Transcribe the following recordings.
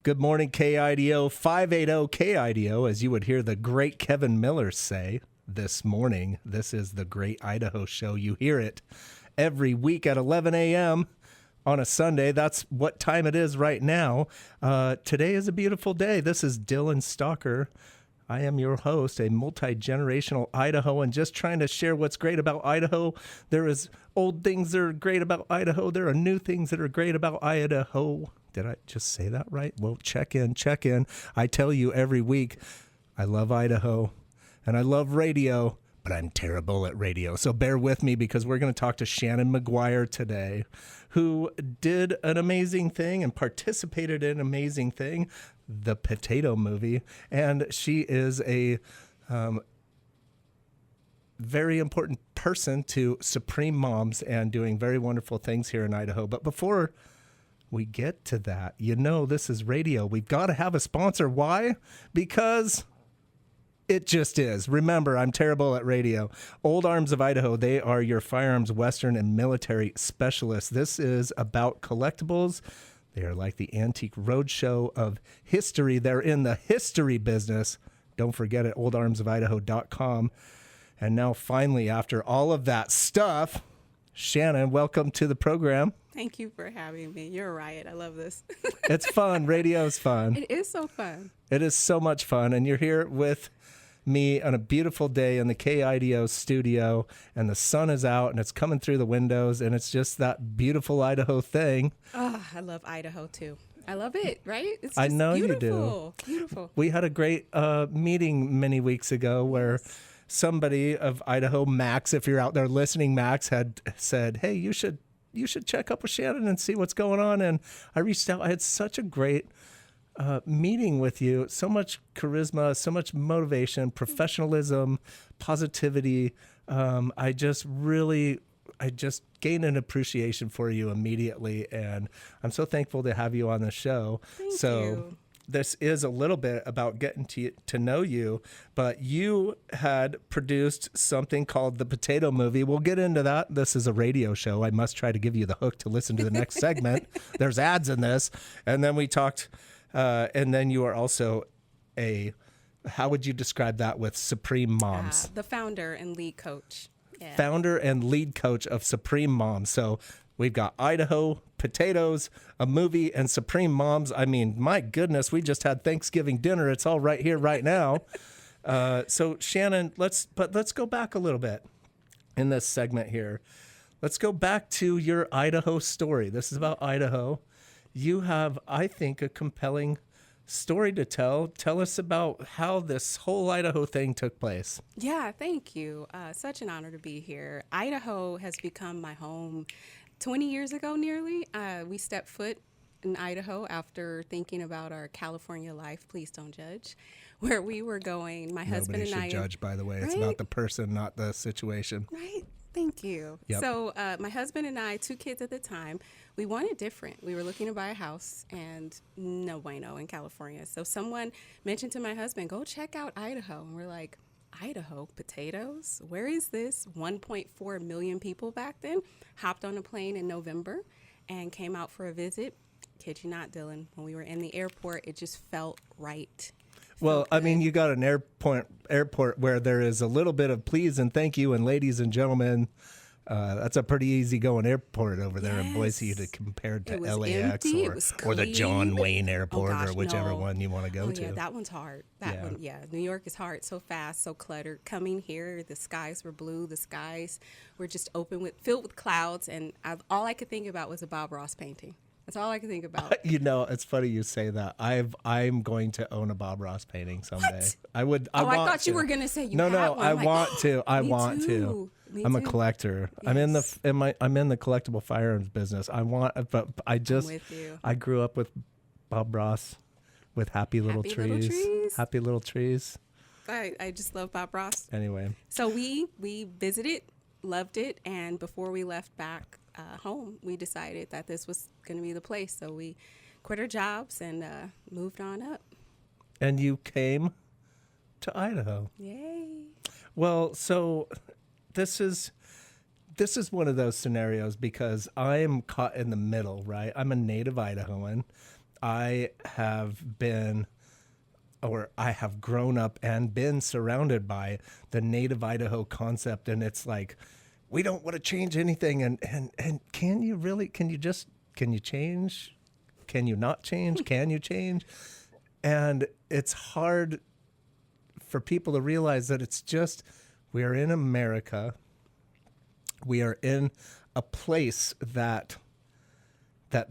Good morning, KIDO, 580 KIDO, as you would hear the great Kevin Miller say this morning. This is the Great Idaho Show. You hear it every week at 11 a.m. on a Sunday. That's what time it is right now. Today is a beautiful day. This is Dylan Stalker. I am your host, a multi-generational Idahoan, just trying to share what's great about Idaho. There is old things that are great about Idaho. There are new things that are great about Idaho. Did I just say that right? Well, check in. I tell you every week, I love Idaho and I love radio, but I'm terrible at radio. So bear with me because we're going to talk to Shannon McGuire today, who did an amazing thing and participated in an amazing thing, the Potato Movie. And she is a very important person to Supreme Moms and doing very wonderful things here in Idaho. But before we get to that, this is radio. We've got to have a sponsor. Why? Because it just is. Remember, I'm terrible at radio. Old Arms of Idaho, they are your firearms, Western, and military specialists. This is about collectibles. They are like the antique roadshow of history. They're in the history business. Don't forget it, oldarmsofidaho.com. And now finally, after all of that stuff, Shannon, welcome to the program. Thank you for having me. You're a riot. I love this. It's fun. Radio is fun. It is so fun. It is so much fun. And you're here with me on a beautiful day in the KIDO studio, and the sun is out and it's coming through the windows, and it's just that beautiful Idaho thing. Oh, I love Idaho too. I love it, right? It's just I know beautiful. You do. Beautiful. We had a great meeting many weeks ago where somebody of Idaho, Max, if you're out there listening, Max had said, hey, you should check up with Shannon and see what's going on. And I reached out. I had such a great meeting with you. So much charisma, so much motivation, professionalism, positivity. I just gained an appreciation for you immediately. And I'm so thankful to have you on the show. Thank you. This is a little bit about getting to know you, but you had produced something called the Potato Movie. We'll get into that. This is a radio show. I must try to give you the hook to listen to the next segment. There's ads in this. And then we talked, and then you are also how would you describe that with Supreme Moms? The founder and lead coach. Yeah. Founder and lead coach of Supreme Moms. So we've got Idaho, potatoes, a movie, and Supreme Moms. I mean, my goodness, we just had Thanksgiving dinner. It's all right here, right now. So Shannon, let's go back a little bit in this segment here. Let's go back to your Idaho story. This is about Idaho. You have, I think, a compelling story to tell. Tell us about how this whole Idaho thing took place. Yeah, thank you. Such an honor to be here. Idaho has become my home. 20 years ago, nearly, we stepped foot in Idaho after thinking about our California life. Please don't judge. Where we were going, my husband and I. Nobody should judge, by the way. Right? It's about the person, not the situation. Right. Thank you. Yep. So my husband and I, 2 kids at the time, we wanted different. We were looking to buy a house, and no bueno in California. So someone mentioned to my husband, go check out Idaho. And we're like, Idaho, potatoes? Where is this? 1.4 million people back then. Hopped on a plane in November and came out for a visit. Kid you not, Dylan. When we were in the airport, it just felt right. Well, I mean, you got an airport where there is a little bit of please and thank you and ladies and gentlemen. That's a pretty easy-going airport over there in Boise compared to LAX or the John Wayne Airport or whichever one you want to go to. Yeah, that one's hard. New York is hard, so fast, so cluttered. Coming here, the skies were blue. The skies were just filled with clouds, and all I could think about was a Bob Ross painting. That's all I can think about. It's funny you say that. I'm going to own a Bob Ross painting someday. What? I thought you were going to say you had one. I want to. I want to. I'm a collector. Yes. I'm in the collectible firearms business. I grew up with Bob Ross with Happy Little Trees. Happy Little Trees. I just love Bob Ross. Anyway. So we visited, loved it, and before we left back home, we decided that this was going to be the place. So we quit our jobs and moved on up. And you came to Idaho. Yay. Well, so this is one of those scenarios because I am caught in the middle, right? I'm a native Idahoan. I have been, or I have grown up and been surrounded by the native Idaho concept. And it's like, we don't want to change anything. And can you really, can you change? Can you not change? Can you change? And it's hard for people to realize that it's just, we are in America. We are in a place that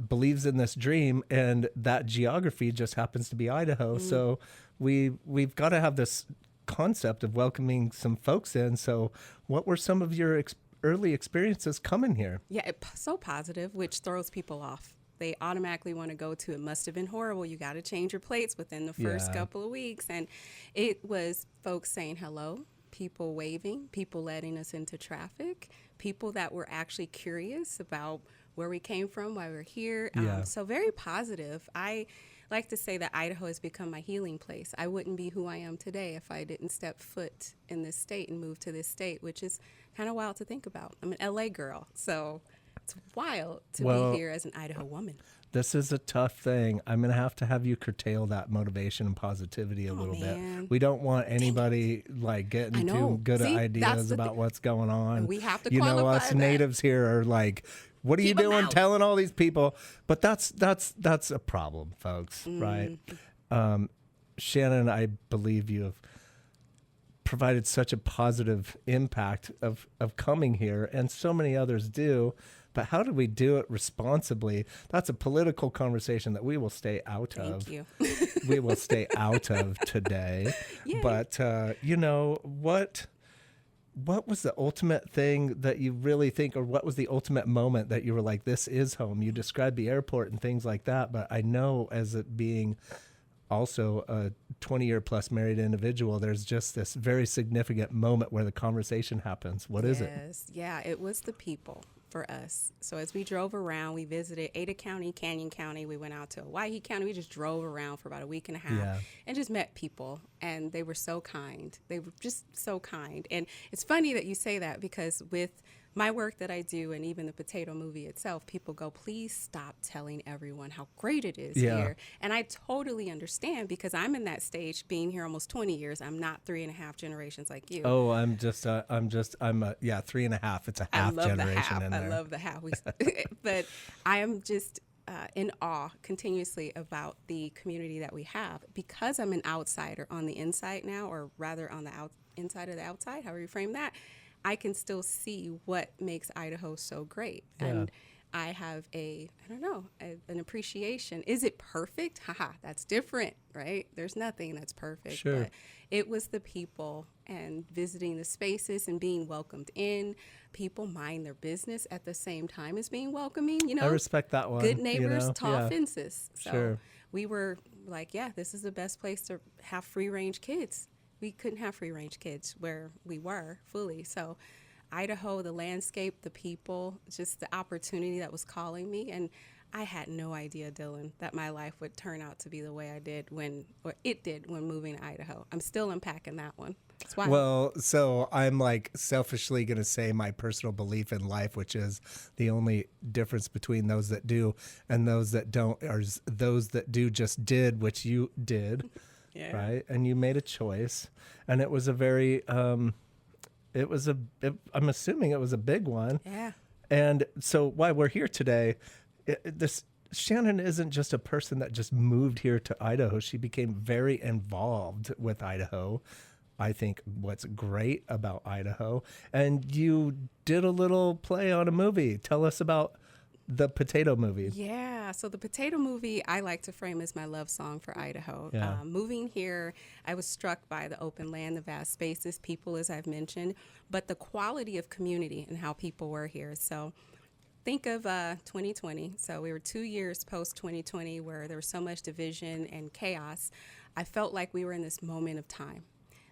believes in this dream, and that geography just happens to be Idaho. So we've got to have this concept of welcoming some folks in. So what were some of your early experiences coming here? Yeah, it's so positive, which throws people off. They automatically want to go to, it must have been horrible. You got to change your plates within the first couple of weeks. And it was folks saying hello, people waving, people letting us into traffic, people that were actually curious about where we came from, why we're here. So very positive. I like to say that Idaho has become my healing place. I wouldn't be who I am today if I didn't step foot in this state and move to this state, which is kind of wild to think about. I'm an LA girl, so it's wild to be here as an Idaho woman. This is a tough thing. I'm going to have you curtail that motivation and positivity a little bit. We don't want anybody like getting too good at ideas about what's going on. And we have to qualify us natives here are like, what are you doing telling all these people? But that's a problem, folks, right? Shannon, I believe you have provided such a positive impact of coming here, and so many others do. But how do we do it responsibly? That's a political conversation that we will stay out of. Thank you. We will stay out of today. Yay. But, what was the ultimate thing that you really think, or what was the ultimate moment that you were like, this is home? You described the airport and things like that, but I know as it being also a 20-year plus married individual, there's just this very significant moment where the conversation happens. What is it? Yeah, it was the people for us. So as we drove around, we visited Ada County, Canyon County. We went out to Owyhee County. We just drove around for about a week and a half and just met people. And they were so kind. They were just so kind. And it's funny that you say that, because with my work that I do, and even the Potato movie itself, people go, please stop telling everyone how great it is here. And I totally understand, because I'm in that stage, being here almost 20 years. I'm not 3.5 generations like you. Oh, I'm 3.5. It's a half generation in there. I love the half. But I am just in awe continuously about the community that we have, because I'm an outsider on the inside now, or rather on the inside of the outside, however you frame that. I can still see what makes Idaho so great. And I have an appreciation. Is it perfect? Haha, that's different, right? There's nothing that's perfect. Sure. But it was the people and visiting the spaces and being welcomed in. People mind their business at the same time as being welcoming. I respect that one. Good neighbors, tall fences. So we were like, this is the best place to have free-range kids. We couldn't have free-range kids where we were fully. So Idaho, the landscape, the people, just the opportunity that was calling me. And I had no idea, Dylan, that my life would turn out to be the way it did when moving to Idaho. I'm still unpacking that one. That's why. Well, so I'm like selfishly going to say my personal belief in life, which is the only difference between those that do and those that don't, are those that do just did, which you did. Right. And you made a choice, and it was a very, I'm assuming it was a big one. Yeah. And so why we're here today, Shannon isn't just a person that just moved here to Idaho. She became very involved with Idaho. I think what's great about Idaho, and you did a little play on a movie. Tell us about the Potato movie. Yeah, so the Potato movie I like to frame as my love song for Idaho. Moving here, I was struck by the open land, the vast spaces, people, as I've mentioned, but the quality of community and how people were here. So think of 2020. So we were 2 years post 2020 where there was so much division and chaos. I felt like we were in this moment of time.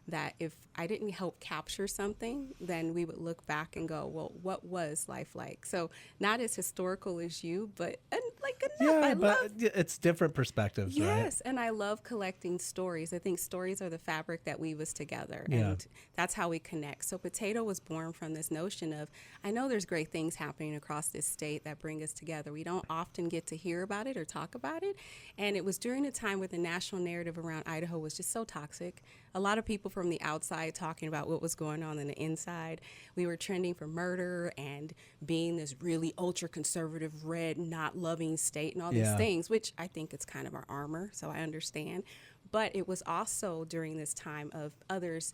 that if I didn't help capture something, then we would look back and go, well, what was life like? So not as historical as you, but like enough. Yeah, but it's different perspectives, right? Yes, and I love collecting stories. I think stories are the fabric that weave us together, Yeah. and that's how we connect. So Potato was born from this notion of, I know there's great things happening across this state that bring us together. We don't often get to hear about it or talk about it, and it was during a time where the national narrative around Idaho was just so toxic. A lot of people from the outside talking about what was going on the inside. We were trending for murder and being this really ultra-conservative, red, not loving state and all these Yeah. things, which I think it's kind of our armor, so I understand. But it was also during this time of others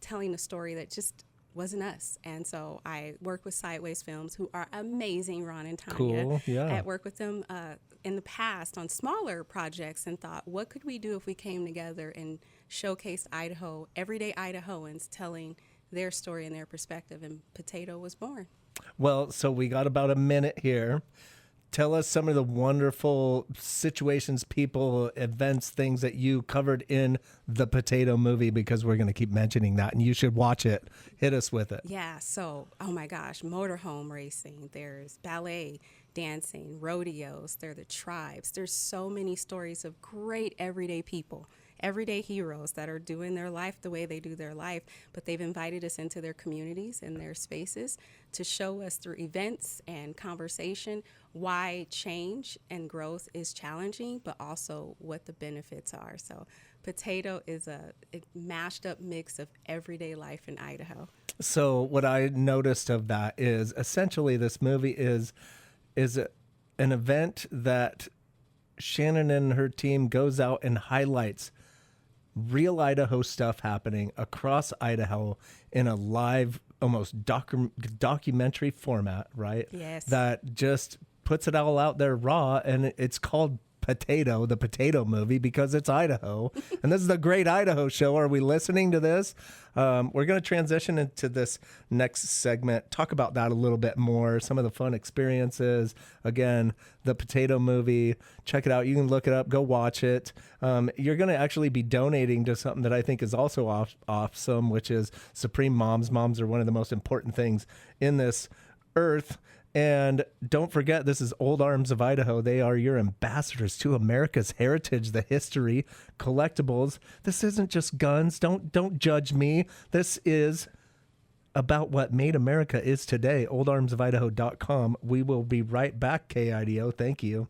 telling a story that just wasn't us. And so I worked with Sideways Films, who are amazing, Ron and Tanya. Cool, yeah. I had worked with them in the past on smaller projects and thought, what could we do if we came together and showcased Idaho, everyday Idahoans telling their story and their perspective, and Potato was born. Well, so we got about a minute here. Tell us some of the wonderful situations, people, events, things that you covered in the Potato movie, because we're going to keep mentioning that, and you should watch it. Hit us with it. Yeah, so, oh my gosh, motorhome racing, there's ballet, dancing, rodeos, there are the tribes. There's so many stories of great everyday people, everyday heroes that are doing their life the way they do their life, but they've invited us into their communities and their spaces to show us through events and conversation why change and growth is challenging, but also what the benefits are. So Potato is a mashed up mix of everyday life in Idaho. So what I noticed of that is essentially this movie is an event that Shannon and her team goes out and highlights real Idaho stuff happening across Idaho in a live, almost documentary format, right? Yes. That just puts it all out there raw, and it's called Potato, the Potato movie, because it's Idaho. And this is the Great Idaho Show. Are we listening to this? We're going to transition into this next segment, talk about that a little bit more, some of the fun experiences. Again, the Potato movie. Check it out. You can look it up. Go watch it. You're going to actually be donating to something that I think is also awesome, which is Supreme Moms. Moms are one of the most important things in this earth. And don't forget, this is Old Arms of Idaho. They are your ambassadors to America's heritage, the history, collectibles. This isn't just guns. Don't judge me. This is about what made America is today. oldarmsofidaho.com. We will be right back, KIDO. Thank you.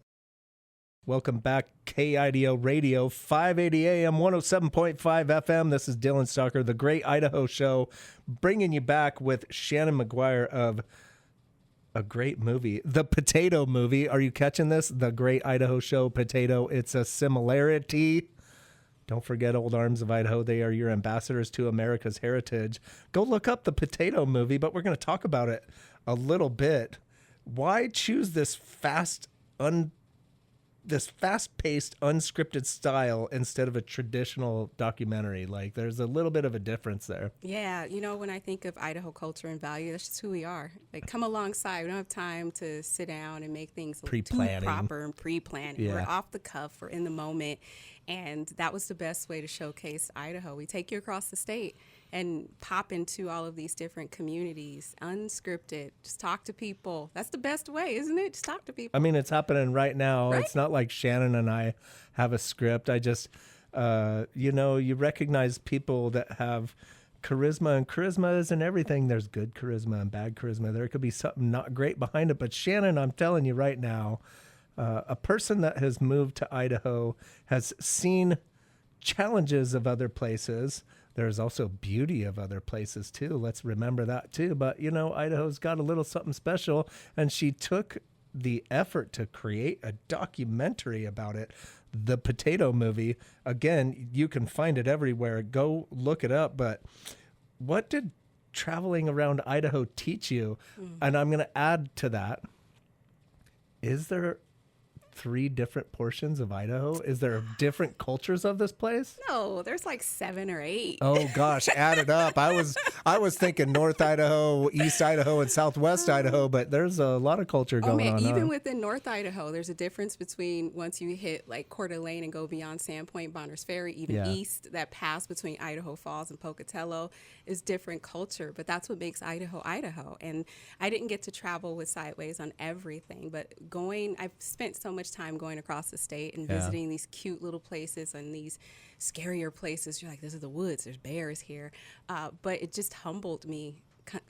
Welcome back, KIDO Radio, 580 AM, 107.5 FM. This is Dylan Stalker, the Great Idaho Show, bringing you back with Shannon McGuire of a great movie, the Potato movie. Are you catching this? The Great Idaho Show, Potato. It's a similarity. Don't forget Old Arms of Idaho. They are your ambassadors to America's heritage. Go look up the Potato movie, but we're going to talk about it a little bit. Why choose this fast-paced, unscripted style instead of a traditional documentary? Like, there's a little bit of a difference there. Yeah, you know, when I think of Idaho culture and value, that's just who we are. Like, come alongside. We don't have time to sit down and make things too proper and pre-planned. Yeah. We're off the cuff. We're in the moment. And that was the best way to showcase Idaho. We take you across the state and pop into all of these different communities, unscripted. Just talk to people. That's the best way, isn't it? Just talk to people. I mean, it's happening right now. Right? It's not like Shannon and I have a script. I just, you recognize people that have charisma, and charisma isn't everything. There's good charisma and bad charisma. There could be something not great behind it. But Shannon, I'm telling you right now, a person that has moved to Idaho has seen challenges of other places. There's also beauty of other places too. Let's remember that too. But, Idaho's got a little something special, and she took the effort to create a documentary about it. The Potato movie. Again, you can find it everywhere. Go look it up. But what did traveling around Idaho teach you? And I'm going to add to that. Is there 3 different portions of Idaho? Is there different cultures of this place? No, there's like 7 or 8. Oh gosh, add it up. I was thinking North Idaho, East Idaho, and Southwest Idaho, but there's a lot of culture going on. Even within North Idaho, there's a difference between once you hit like Coeur d'Alene and go beyond Sandpoint, Bonners Ferry, even east, that pass between Idaho Falls and Pocatello is different culture. But that's what makes Idaho, Idaho. And I didn't get to travel with Sideways on everything, but I've spent so much time going across the state and visiting these cute little places and these scarier places. You're like, this is the woods, there's bears here. But it just humbled me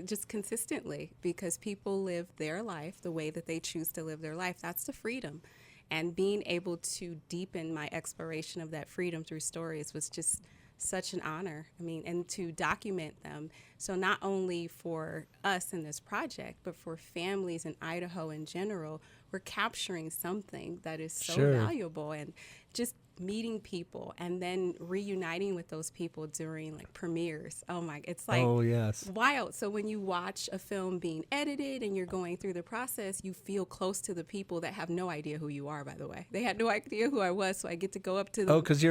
just consistently, because people live their life the way that they choose to live their life. That's the freedom. And being able to deepen my exploration of that freedom through stories was just such an honor. I mean, and to document them. So not only for us in this project, but for families in Idaho in general, we're capturing something that is so valuable. And just meeting people and then reuniting with those people during like premieres. Oh my, it's like wild. So when you watch a film being edited and you're going through the process, you feel close to the people that have no idea who you are, by the way. They had no idea who I was, so I get to go up to them. Oh, because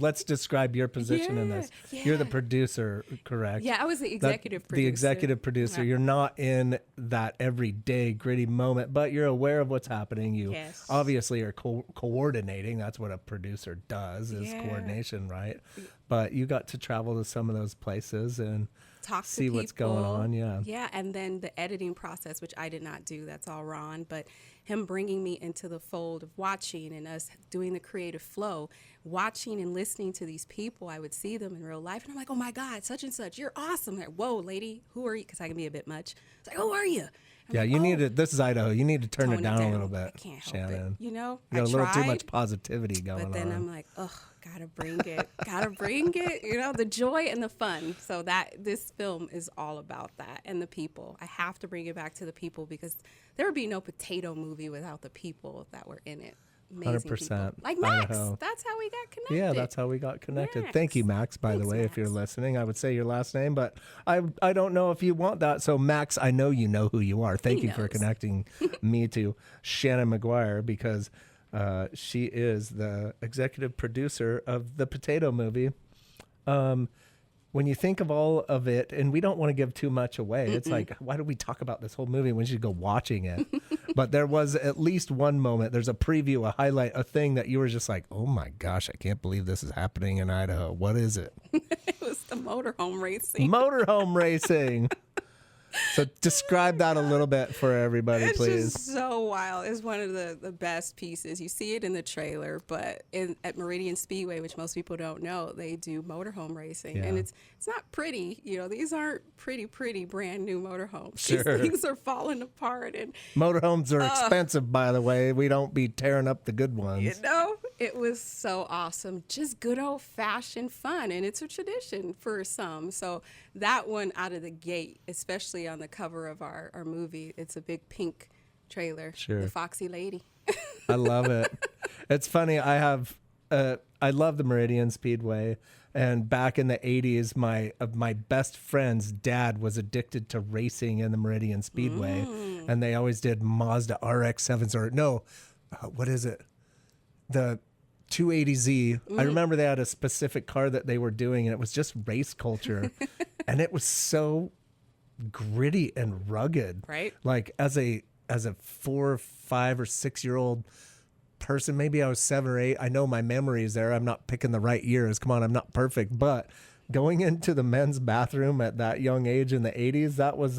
let's describe your position in this. Yeah. You're the producer, correct? Yeah, I was the executive producer. The executive producer. You're not in that everyday gritty moment, but you're aware of what's happening. You obviously are coordinating. That's what a producer does, is coordination, right? But you got to travel to some of those places and see what's going on. Yeah, and then the editing process, which I did not do, that's all Ron, but him bringing me into the fold of watching and us doing the creative flow, watching and listening to these people. I would see them in real life and I'm like, oh my God, such and such, you're awesome. Like, whoa, lady, who are you? Because I can be a bit much. It's like, who are you? Yeah, you need to. This is Idaho. You need to tone it down a little bit, I can't help Shannon. It. You know, you got a little too much positivity going on. But then I'm like, ugh, gotta bring it. You know, the joy and the fun. So this film is all about that and the people. I have to bring it back to the people, because there would be no potato movie without the people that were in it. 100%. Like Max. Idaho. That's how we got connected. Yeah, that's how we got connected. Max. Thank you, Max, by the way, Max. if you're listening. I would say your last name, but I don't know if you want that. So, Max, I know you know who you are. Thank you for connecting me to Shannon McGuire, because she is the executive producer of the Potato Movie. When you think of all of it, and we don't want to give too much away, it's like, why do we talk about this whole movie when you should go watching it? But there was at least one moment, there's a preview, a highlight, a thing that you were just like, oh my gosh, I can't believe this is happening in Idaho. What is it? It was the motorhome racing. Motorhome racing. So describe that a little bit for everybody, please. It's just so wild. It's one of the best pieces. You see it in the trailer, but at Meridian Speedway, which most people don't know, they do motorhome racing. And it's not pretty. You know, these aren't pretty brand new motorhomes. Sure. These things are falling apart. And motorhomes are expensive, by the way. We don't be tearing up the good ones. You know, it was so awesome. Just good old fashioned fun. And it's a tradition for some. So that one out of the gate, especially on the cover of our movie, it's a big pink trailer. Sure. The Foxy Lady. I love it. It's funny. I love the Meridian Speedway. And back in the 80s, my best friend's dad was addicted to racing in the Meridian Speedway. And they always did Mazda RX-7s, or no, what is it? The 280Z. I remember they had a specific car that they were doing, and it was just race culture. And it was so gritty and rugged. Right. Like as a 4, 5, or 6 year old person, maybe I was 7 or 8. I know my memory is there. I'm not picking the right years. Come on, I'm not perfect. But going into the men's bathroom at that young age in the 80s, that was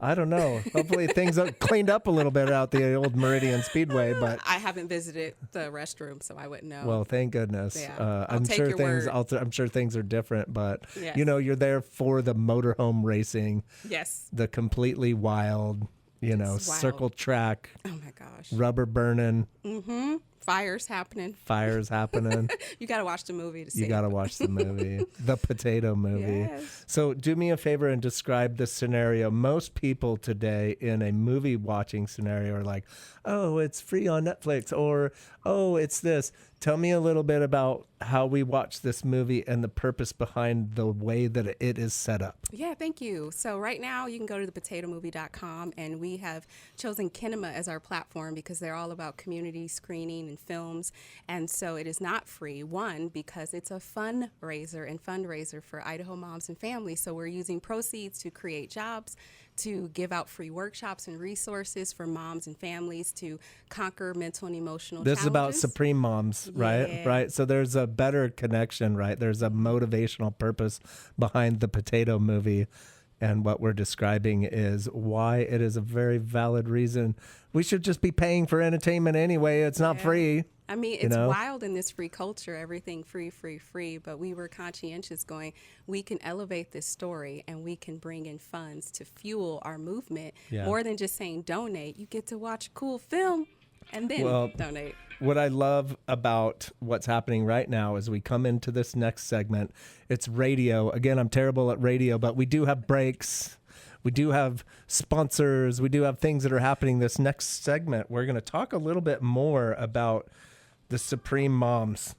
I don't know. Hopefully things are cleaned up a little bit out the old Meridian Speedway, but I haven't visited the restroom, so I wouldn't know. Well, thank goodness. Yeah. I'm sure things are different, but you know, you're there for the motorhome racing. Yes. The completely wild, circle track. Oh my gosh. Rubber burning. Fires happening. Fires happening. You got to watch the movie to see You got to it. watch the movie, the potato movie. Yes. So do me a favor and describe this scenario. Most people today in a movie watching scenario are like, oh, it's free on Netflix, or, oh, it's this. Tell me a little bit about how we watch this movie and the purpose behind the way that it is set up. Yeah, thank you. So right now you can go to thepotatomovie.com, and we have chosen Kinema as our platform because they're all about community screening and films. And so it is not free, one, because it's a fundraiser for Idaho moms and families. So we're using proceeds to create jobs, to give out free workshops and resources for moms and families to conquer mental and emotional This challenges. is about Supreme Moms, right? Yeah. Right. So there's a better connection, right? There's a motivational purpose behind the potato movie. And what we're describing is why it is a very valid reason. We should just be paying for entertainment anyway. It's not free. I mean, you it's know? wild in this free culture, everything free, free, free. But we were conscientious going, we can elevate this story and we can bring in funds to fuel our movement. Yeah. More than just saying donate. You get to watch a cool film and then donate. What I love about what's happening right now as we come into this next segment, it's radio. Again, I'm terrible at radio, but we do have breaks. We do have sponsors. We do have things that are happening this next segment. We're going to talk a little bit more about the Supreme Moms.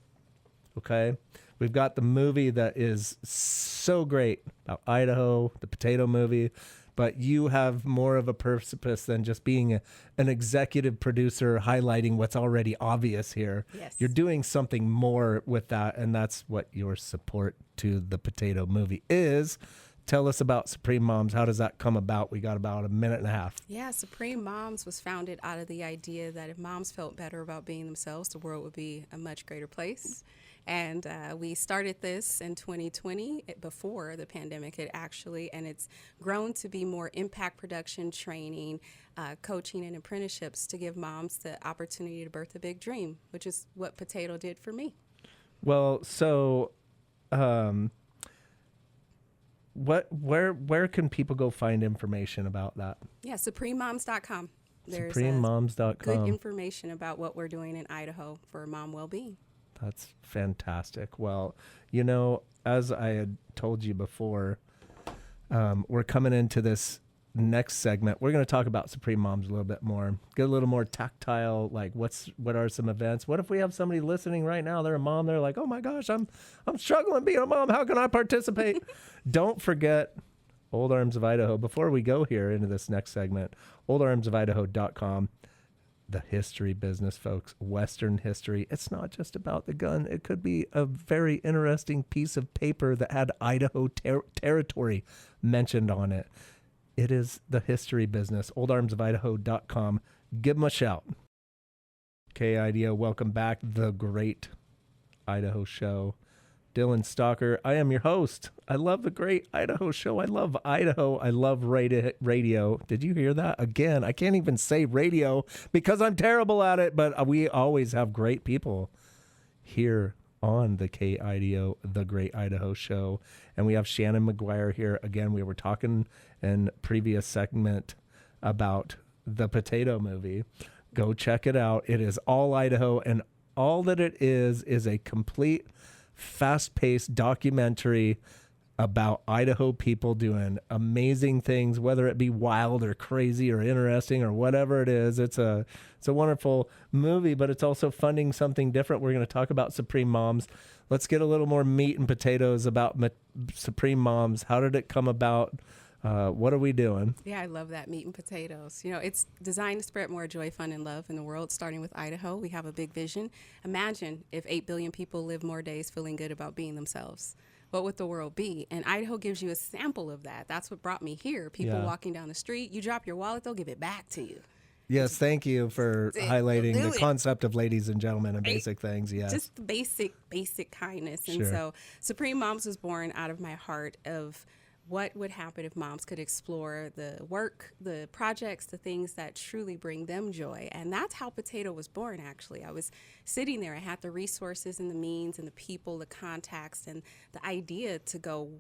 Okay? We've got the movie that is so great about Idaho, the potato movie, but you have more of a purpose than just being an executive producer highlighting what's already obvious here. Yes. You're doing something more with that, and that's what your support to the potato movie is. Tell us about Supreme Moms. How does that come about? We got about a minute and a half. Yeah, Supreme Moms was founded out of the idea that if moms felt better about being themselves, the world would be a much greater place. And we started this in 2020, before the pandemic hit, actually, and it's grown to be more impact production, training, coaching, and apprenticeships to give moms the opportunity to birth a big dream, which is what Potato did for me. Well, so where can people go find information about that? Yeah, suprememoms.com. There's Suprememoms.com. good information about what we're doing in Idaho for mom well-being. That's fantastic. Well, you know, as I had told you before, we're coming into this next segment. We're going to talk about Supreme Moms a little bit more, get a little more tactile, like what are some events? What if we have somebody listening right now, they're a mom, they're like, oh my gosh, I'm struggling being a mom. How can I participate? Don't forget Old Arms of Idaho. Before we go here into this next segment, oldarmsofidaho.com. The history business, folks, Western history. It's not just about the gun. It could be a very interesting piece of paper that had Idaho territory mentioned on it. It is the history business, oldarmsofidaho.com. Give them a shout. KIDO, welcome back. The Great Idaho Show. Dylan Stalker, I am your host. I love the Great Idaho Show. I love Idaho. I love radio. Did you hear that? Again, I can't even say radio because I'm terrible at it, but we always have great people here on the KIDO, the Great Idaho Show. And we have Shannon McGuire here. Again, we were talking in previous segment about the potato movie. Go check it out. It is all Idaho, and all that it is a complete fast-paced documentary about Idaho people doing amazing things, whether it be wild or crazy or interesting or whatever it is. It's a wonderful movie, but it's also funding something different. We're going to talk about Supreme Moms. Let's get a little more meat and potatoes about Supreme Moms. How did it come about? What are we doing? Yeah, I love that, meat and potatoes. You know, it's designed to spread more joy, fun, and love in the world, starting with Idaho. We have a big vision. Imagine if 8 billion people live more days feeling good about being themselves. What would the world be? And Idaho gives you a sample of that. That's what brought me here. People walking down the street, you drop your wallet, they'll give it back to you. Yes, thank you for highlighting the concept of ladies and gentlemen and basic things. Yes. Just basic kindness. And Sure. so Supreme Moms was born out of my heart of what would happen if moms could explore the work, the projects, the things that truly bring them joy. And that's how Potato was born, actually. I was sitting there. I had the resources and the means and the people, the contacts, and the idea to go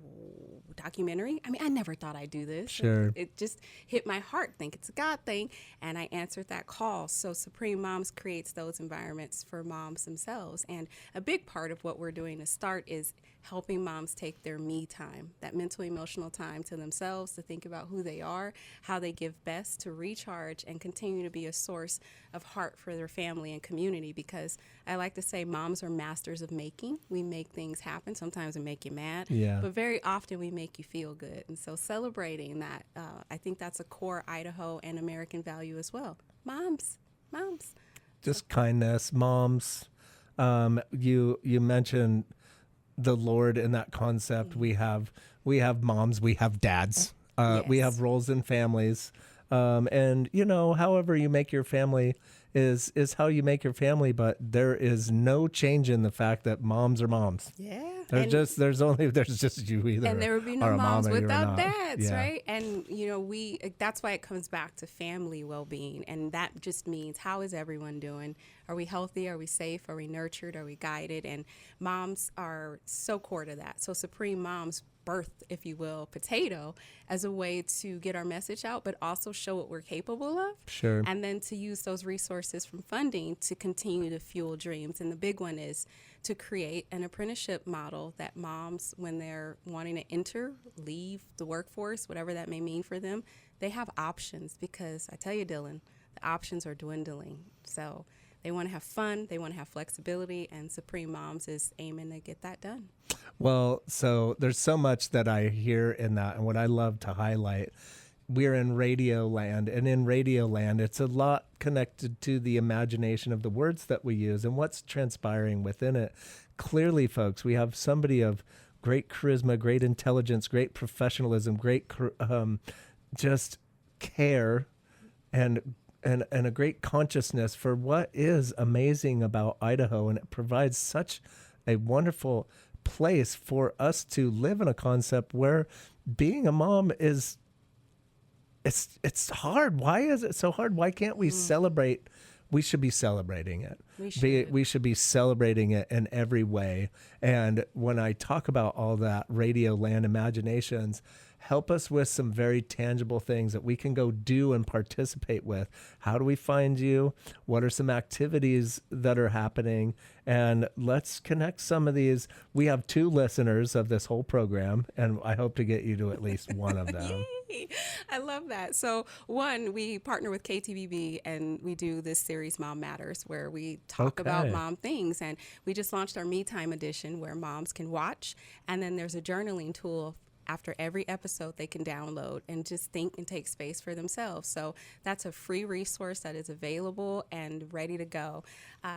documentary. I mean, I never thought I'd do this. Sure. It just hit my heart, think it's a God thing. And I answered that call. So Supreme Moms creates those environments for moms themselves. And a big part of what we're doing to start is helping moms take their me time, that mental, emotional time to themselves, to think about who they are, how they give best, to recharge and continue to be a source of heart for their family and community. Because I like to say moms are masters of making. We make things happen. Sometimes we make you mad, but very often we make you feel good. And so celebrating that, I think that's a core Idaho and American value as well. Moms. Just kindness, moms. You mentioned the Lord in that concept. We have moms, we have dads, we have roles in families, and however you make your family is how you make your family. But there is no change in the fact that moms are moms. Yeah. There's just you either. And there would be no are a moms mom or you're without not. dads, Yeah. right? And that's why it comes back to family well-being, and that just means, how is everyone doing? Are we healthy? Are we safe? Are we nurtured? Are we guided? And moms are so core to that. So Supreme Moms birthed, if you will, Potato as a way to get our message out, but also show what we're capable of. Sure. And then to use those resources from funding to continue to fuel dreams. And the big one is to create an apprenticeship model that moms, when they're wanting to leave the workforce, whatever that may mean for them, they have options. Because I tell you, Dylan, the options are dwindling. So they want to have fun, they want to have flexibility, and Supreme Moms is aiming to get that done. Well, so there's so much that I hear in that, and what I love to highlight, we're in radio land, and in radio land, it's a lot connected to the imagination of the words that we use and what's transpiring within it. Clearly, folks, we have somebody of great charisma, great intelligence, great professionalism, great just care, and a great consciousness for what is amazing about Idaho, and it provides such a wonderful place for us to live in a concept where being a mom is it's hard. Why is it so hard? Why can't we celebrate? We should be celebrating it. We should be celebrating it in every way. And when I talk about all that radio land imaginations, help us with some very tangible things that we can go do and participate with. How do we find you? What are some activities that are happening? And let's connect some of these. We have 2 listeners of this whole program, and I hope to get you to at least one of them. I love that. So one, we partner with KTVB, and we do this series Mom Matters, where we talk about mom things. And we just launched our Me Time edition, where moms can watch, and then there's a journaling tool after every episode they can download and just think and take space for themselves. So that's a free resource that is available and ready to go.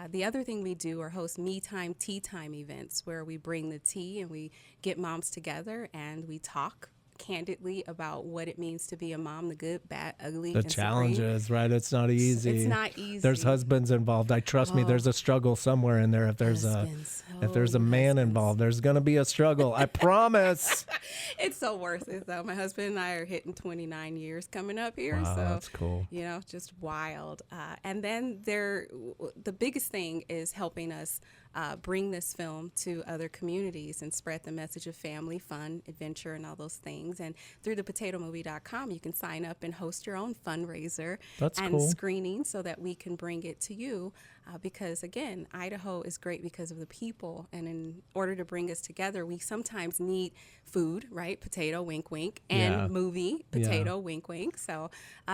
The other thing we do are host Me Time, Tea Time events, where we bring the tea and we get moms together and we talk candidly about what it means to be a mom, the good, bad, ugly, the and challenges, right? It's not easy. It's not easy. There's husbands involved. Trust me, there's a struggle somewhere in there. If there's a man involved, there's going to be a struggle. I promise. It's so worth it, though. My husband and I are hitting 29 years coming up here. Wow, so that's cool. Just wild. And then the biggest thing is helping us bring this film to other communities and spread the message of family, fun, adventure, and all those things. And through the potatomovie.com, you can sign up and host your own fundraiser screening so that we can bring it to you. Because, again, Idaho is great because of the people. And in order to bring us together, we sometimes need food, right? Potato, wink, wink, and movie, potato, wink, wink. So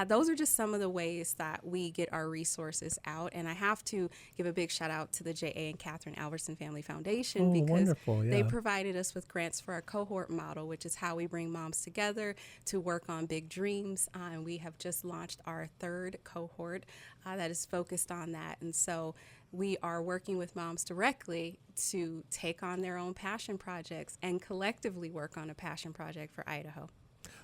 those are just some of the ways that we get our resources out. And I have to give a big shout out to the J.A. and Catherine Albertson Family Foundation because they provided us with grants for our cohort model, which is how we bring moms together to work on big dreams. And we have just launched our 3rd cohort that is focused on that. And so we are working with moms directly to take on their own passion projects and collectively work on a passion project for Idaho.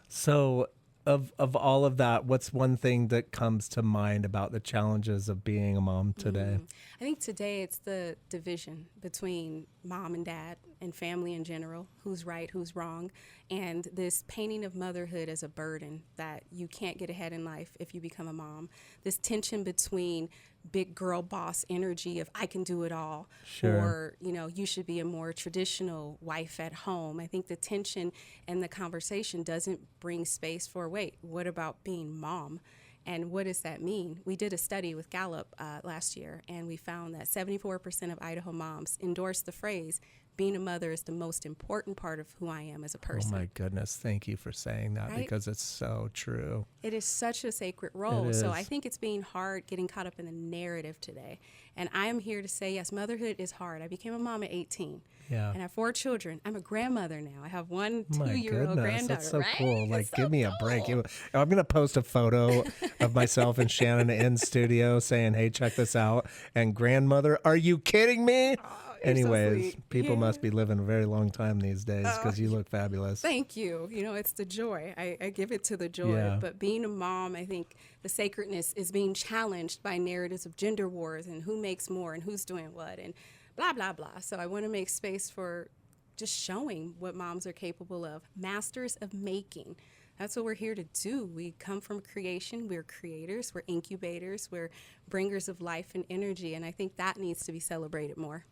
So of all of that, what's one thing that comes to mind about the challenges of being a mom today? I think today it's the division between mom and dad and family in general, who's right, who's wrong, and this painting of motherhood as a burden that you can't get ahead in life if you become a mom. This tension between big girl boss energy of I can do it all, Sure. or you should be a more traditional wife at home. I think the tension and the conversation doesn't bring space for, wait, what about being mom? And what does that mean? We did a study with Gallup last year, and we found that 74% of Idaho moms endorse the phrase, being a mother is the most important part of who I am as a person. Oh my goodness, thank you for saying that, Right? because it's so true. It is such a sacred role. It So is. I think it's being hard getting caught up in the narrative today. And I am here to say, yes, motherhood is hard. I became a mom at 18. Yeah. And I have 4 children. I'm a grandmother now. I have one My 2-year-old goodness, granddaughter. that's so right? cool. Like, It's so give me a break. cool. I'm going to post a photo of myself and Shannon in studio saying, hey, check this out. And grandmother, are you kidding me? You're so Anyways, sweet. people Yeah. must be living a very long time these days because you look fabulous. Thank you. It's the joy. I give it to the joy. Yeah. But being a mom, I think the sacredness is being challenged by narratives of gender wars and who makes more and who's doing what and blah, blah, blah. So I want to make space for just showing what moms are capable of. Masters of making. That's what we're here to do. We come from creation. We're creators. We're incubators. We're bringers of life and energy. And I think that needs to be celebrated more.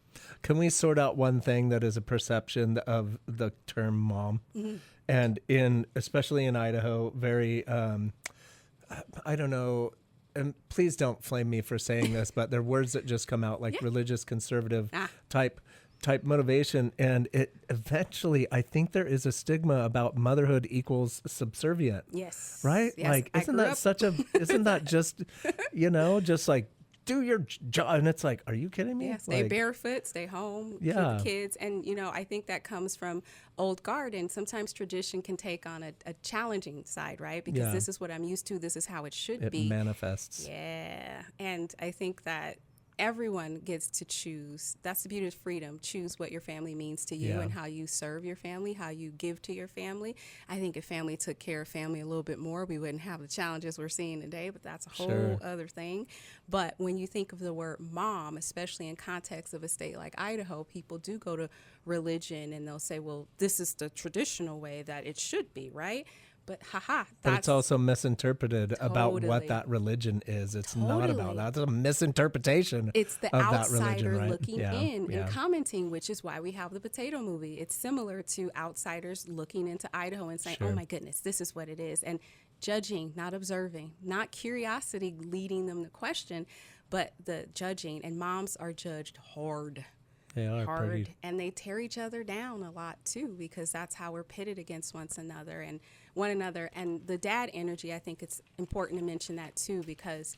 Can we sort out one thing that is a perception of the term mom? Mm-hmm. And especially in Idaho, very, I don't know, and please don't flame me for saying this, but they're words that just come out like religious conservative type motivation. And it eventually, I think there is a stigma about motherhood equals subservient. Yes. Right? Yes. Like, isn't that just, just like, do your job? And it's like, are you kidding me? Yeah, stay Like, barefoot, stay home, keep Yeah. the kids. And, I think that comes from old guard. And sometimes tradition can take on a challenging side, right? Because Yeah. this is what I'm used to. This is how it should It be. manifests. Yeah. And I think that everyone gets to choose. That's the beauty of freedom. Choose what your family means to you Yeah. and how you serve your family, how you give to your family. I think if family took care of family a little bit more, we wouldn't have the challenges we're seeing today, but that's a whole Sure. other thing. But when you think of the word mom, especially in context of a state like Idaho, people do go to religion and they'll say, well, this is the traditional way that it should be, right? But But it's also misinterpreted about Totally. what that religion is. It's not about Totally. that. It's a misinterpretation It's the of that outsider religion, right? looking Yeah, in yeah. and commenting, which is why we have the potato movie. It's similar to outsiders looking into Idaho and saying, Sure. oh my goodness, this is what it is. And judging, not observing, not curiosity leading them to question, but the judging. And moms are judged hard. They are Hard, pretty. and they tear each other down a lot too, because that's how we're pitted against one another. And the dad energy, I think it's important to mention that too, because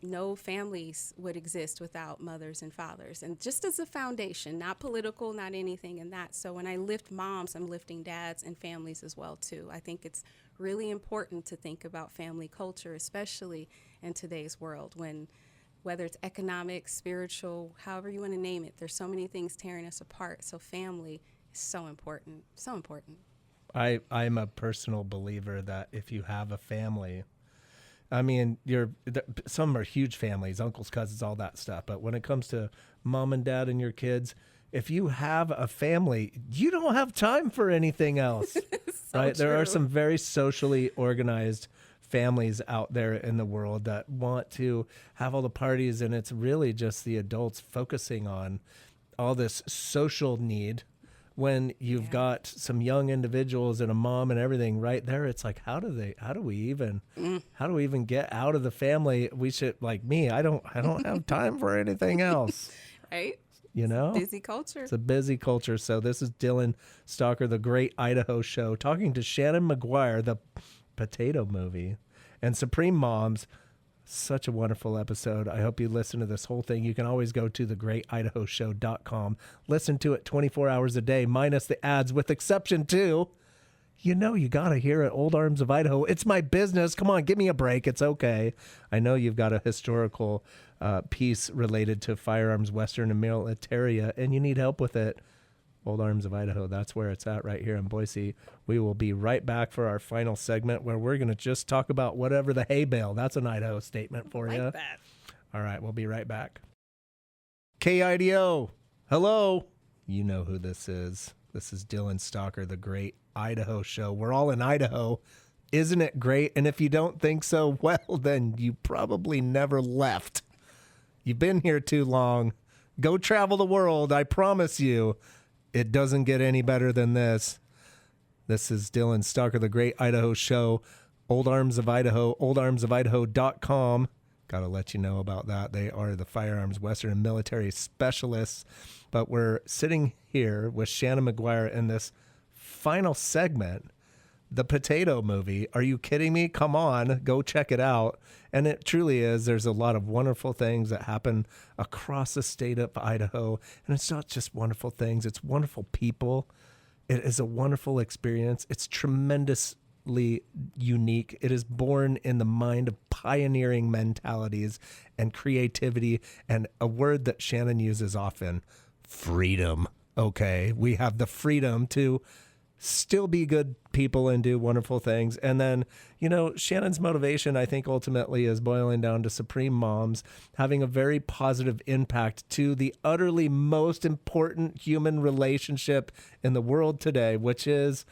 no families would exist without mothers and fathers, and just as a foundation, not political, not anything in that. So when I lift moms, I'm lifting dads and families as well too. I think it's really important to think about family culture, especially in today's world, when whether it's economic, spiritual, however you want to name it, there's so many things tearing us apart. So family is so important, so important. I'm a personal believer that if you have a family, I mean, some are huge families, uncles, cousins, all that stuff. But when it comes to mom and dad and your kids, if you have a family, you don't have time for anything else, right? There are true. some very socially organized families out there in the world that want to have all the parties, and it's really just the adults focusing on all this social need when you've got some young individuals and a mom and everything right there. It's like, how do we even get out of the family? We should, like me, I don't have time for anything else. Right? Busy culture. It's a busy culture. So this is Dylan Stalker, the Great Idaho Show, talking to Shannon McGuire, the potato movie, and Supreme Moms. Such a wonderful episode. I hope you listen to this whole thing. You can always go to thegreatidahoshow.com. Listen to it 24 hours a day, minus the ads, with exception to, you got to hear it. Old Arms of Idaho. It's my business. Come on, give me a break. It's okay. I know you've got a historical piece related to firearms, Western and militaria, and you need help with it. Old Arms of Idaho. That's where it's at right here in Boise. We will be right back for our final segment where we're going to just talk about whatever the hay bale. That's an Idaho statement for you. That. All right, we'll be right back. KIDO, hello. You know who this is. This is Dylan Stalker, the Great Idaho Show. We're all in Idaho. Isn't it great? And if you don't think so, well, then you probably never left. You've been here too long. Go travel the world. I promise you, it doesn't get any better than this. This is Dylan Stalker, the Great Idaho Show. Old Arms of Idaho, oldarmsofidaho.com. Got to let you know about that. They are the firearms, Western, and military specialists. But we're sitting here with Shannon McGuire in this final segment, the potato movie. Are you kidding me? Come on, go check it out. And it truly is. There's a lot of wonderful things that happen across the state of Idaho. And it's not just wonderful things. It's wonderful people. It is a wonderful experience. It's tremendously unique. It is born in the mind of pioneering mentalities and creativity. And a word that Shannon uses often, freedom. Okay, we have the freedom to still be good people and do wonderful things. And then, you know, Shannon's motivation, I think, ultimately is boiling down to Supreme Moms having a very positive impact to the utterly most important human relationship in the world today, which is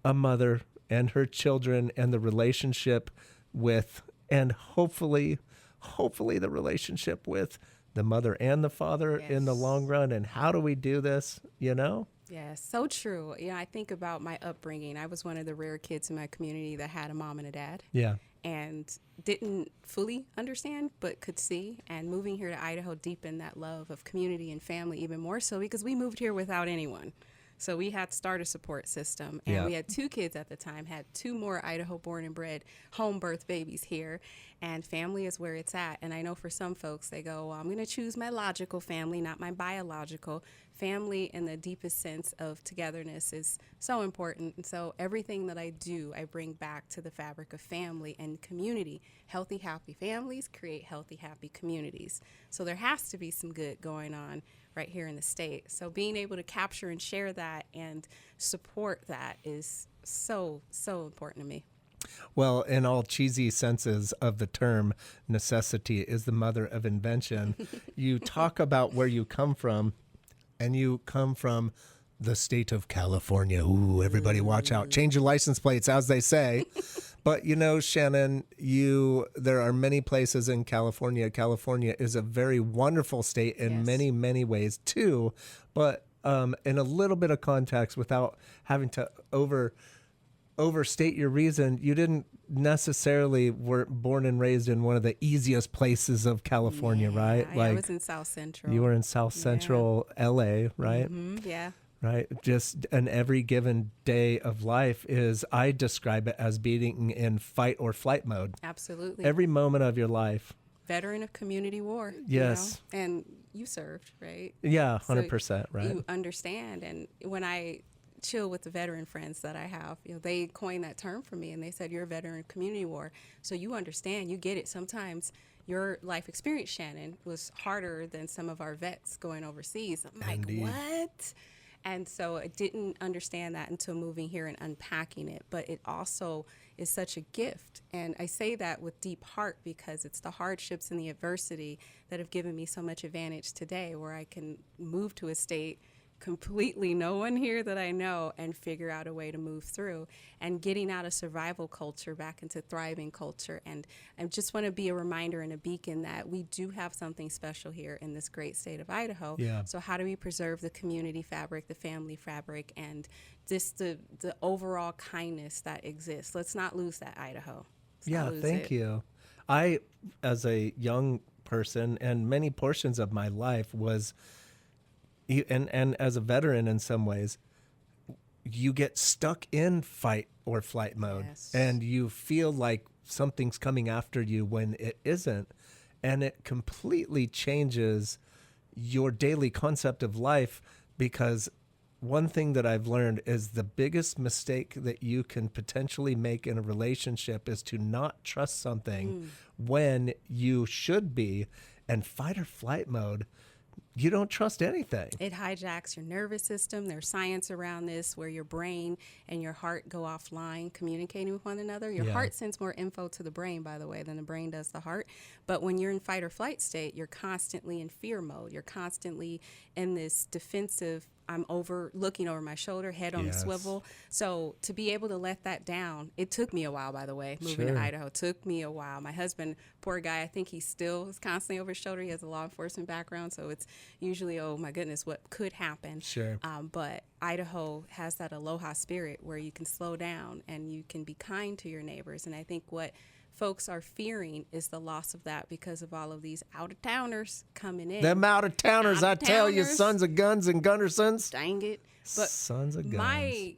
a mother and her children and the relationship with, and hopefully the relationship with the mother and the father in the long run. And how do we do this, you know? Yes, so true. Yeah, I think about my upbringing. I was one of the rare kids in my community that had a mom and a dad. Yeah. And didn't fully understand, but could see. And moving here to Idaho deepened that love of community and family even more so because we moved here without anyone. So we had to start a support system. And we had 2 kids at the time, had 2 more Idaho born and bred home birth babies here. And family is where it's at. And I know for some folks, they go, well, I'm going to choose my logical family, not my biological. Family in the deepest sense of togetherness is so important. And so everything that I do, I bring back to the fabric of family and community. Healthy, happy families create healthy, happy communities. So there has to be some good going on right here in the state. So being able to capture and share that and support that is so, so important to me. Well, in all cheesy senses of the term, necessity is the mother of invention. You talk about where you come from, and you come from the state of California. Ooh, everybody watch out. Change your license plates, as they say. But, you know, Shannon, there are many places in California. California is a very wonderful state in many, many ways, too. But in a little bit of context, without having to overstate your reason, you didn't necessarily were born and raised in one of the easiest places of California, right? I was in South Central. You were in South Central LA, right? Yeah. Right. Just an every given day of life I describe it as being in fight or flight mode. Absolutely. Every moment of your life. Veteran of community war. Yes. You know? And you served, right? Yeah, 100%, so right. You understand. And when I chill with the veteran friends that I have, you know, they coined that term for me and they said, you're a veteran of community war. So you understand, you get it. Sometimes your life experience, Shannon, was harder than some of our vets going overseas. I'm like, Indeed. what? And so I didn't understand that until moving here and unpacking it. But it also is such a gift. And I say that with deep heart because it's the hardships and the adversity that have given me so much advantage today, where I can move to a state completely no one here that I know and figure out a way to move through, and getting out of survival culture back into thriving culture. And I just want to be a reminder and a beacon that we do have something special here in this great state of Idaho. Yeah. So how do we preserve the community fabric, the family fabric, and just the overall kindness that exists? Let's not lose that, Idaho. Thank you. I, as a young person and many portions of my life was, and as a veteran in some ways, you get stuck in fight or flight mode. Yes. And you feel like something's coming after you when it isn't. And it completely changes your daily concept of life, because one thing that I've learned is the biggest mistake that you can potentially make in a relationship is to not trust something when you should be. And fight or flight mode, you don't trust anything. It hijacks your nervous system. There's science around this where your brain and your heart go offline communicating with one another. Your heart sends more info to the brain, by the way, than the brain does the heart. But when you're in fight or flight state, you're constantly in fear mode. You're constantly in this defensive, I'm looking over my shoulder, head on the swivel. So to be able to let that down, it took me a while, by the way, moving to Idaho. It took me a while. My husband, poor guy, I think he still is constantly over his shoulder. He has a law enforcement background, so it's usually, oh my goodness, what could happen? Sure. But Idaho has that aloha spirit where you can slow down and you can be kind to your neighbors. And I think what folks are fearing is the loss of that because of all of these out-of-towners coming in. Them out-of-towners, I tell you, sons of guns and Gundersons. Dang it. But sons of guns. My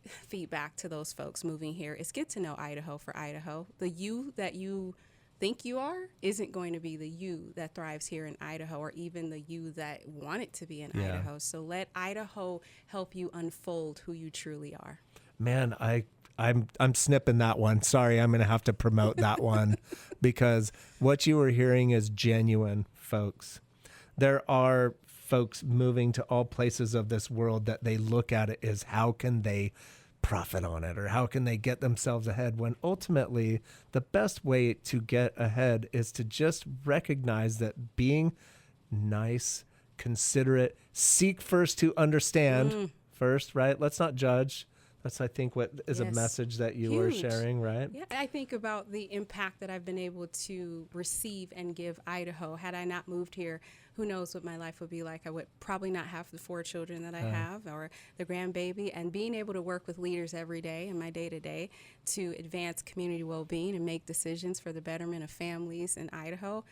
feedback to those folks moving here is get to know Idaho for Idaho. The you that you think you are isn't going to be the you that thrives here in Idaho, or even the you that want it to be in Idaho. So let Idaho help you unfold who you truly are. Man, I'm snipping that one. Sorry, I'm going to have to promote that one because what you were hearing is genuine, folks. There are folks moving to all places of this world that they look at it as how can they profit on it or how can they get themselves ahead, when ultimately the best way to get ahead is to just recognize that being nice, considerate, seek first to understand first, right? Let's not judge. That's, I think, what is a message that you were sharing, right? Yeah, I think about the impact that I've been able to receive and give Idaho. Had I not moved here, who knows what my life would be like. I would probably not have the 4 children that I have or the grandbaby. And being able to work with leaders every day in my day-to-day to advance community well-being and make decisions for the betterment of families in Idaho,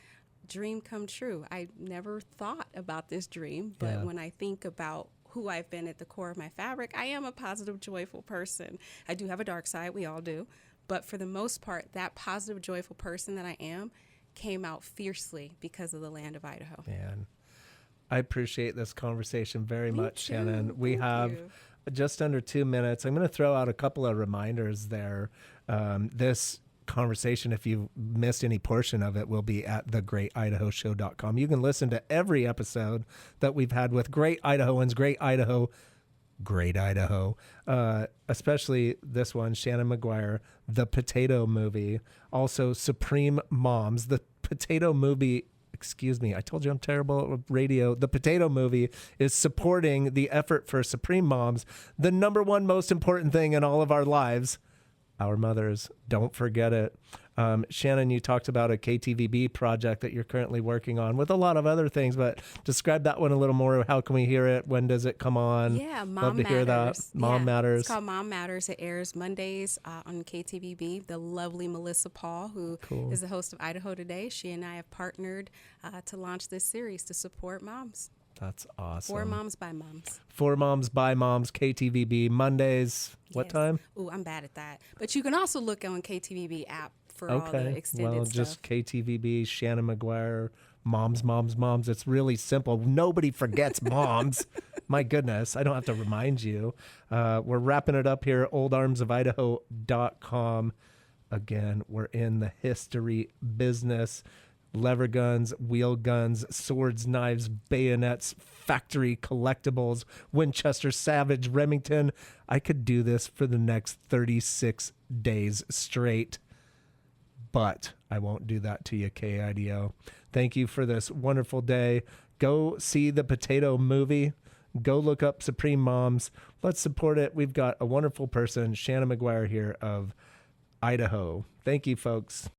dream come true. I never thought about this dream, but when I think about who I've been at the core of my fabric, I am a positive, joyful person. I do have a dark side, we all do. But for the most part, that positive, joyful person that I am came out fiercely because of the land of Idaho. Man, I appreciate this conversation very much, too. Shannon. We Thank have you. just under 2 minutes. I'm going to throw out a couple of reminders there. This conversation, if you missed any portion of it, will be at thegreatidahoshow.com. You can listen to every episode that we've had with great Idahoans, great Idaho, especially this one, Shannon McGuire, The Potato Movie, also Supreme Moms, The Potato Movie. Excuse me, I told you I'm terrible at radio. The Potato Movie is supporting the effort for Supreme Moms, the number one most important thing in all of our lives. Our mothers, don't forget it. Shannon, you talked about a KTVB project that you're currently working on with a lot of other things, but describe that one a little more. How can we hear it? When does it come on? Yeah, Mom Love to Matters. hear that. Mom Matters. It's called Mom Matters. It airs Mondays on KTVB. The lovely Melissa Paul, who is the host of Idaho Today, she and I have partnered to launch this series to support moms. That's awesome. For Moms by Moms. For Moms by Moms, KTVB, Mondays. What time? Ooh, I'm bad at that. But you can also look on KTVB app for all the extended well, stuff. just KTVB, Shannon McGuire, Moms, Moms, Moms. It's really simple. Nobody forgets moms. My goodness, I don't have to remind you. We're wrapping it up here, oldarmsofidaho.com. Again, we're in the history business. Lever guns, wheel guns, swords, knives, bayonets, factory collectibles, Winchester, Savage, Remington. I could do this for the next 36 days straight, but I won't do that to you, KIDO. Thank you for this wonderful day. Go see the Potato Movie. Go look up Supreme Moms. Let's support it. We've got a wonderful person, Shannon McGuire here of Idaho. Thank you, folks.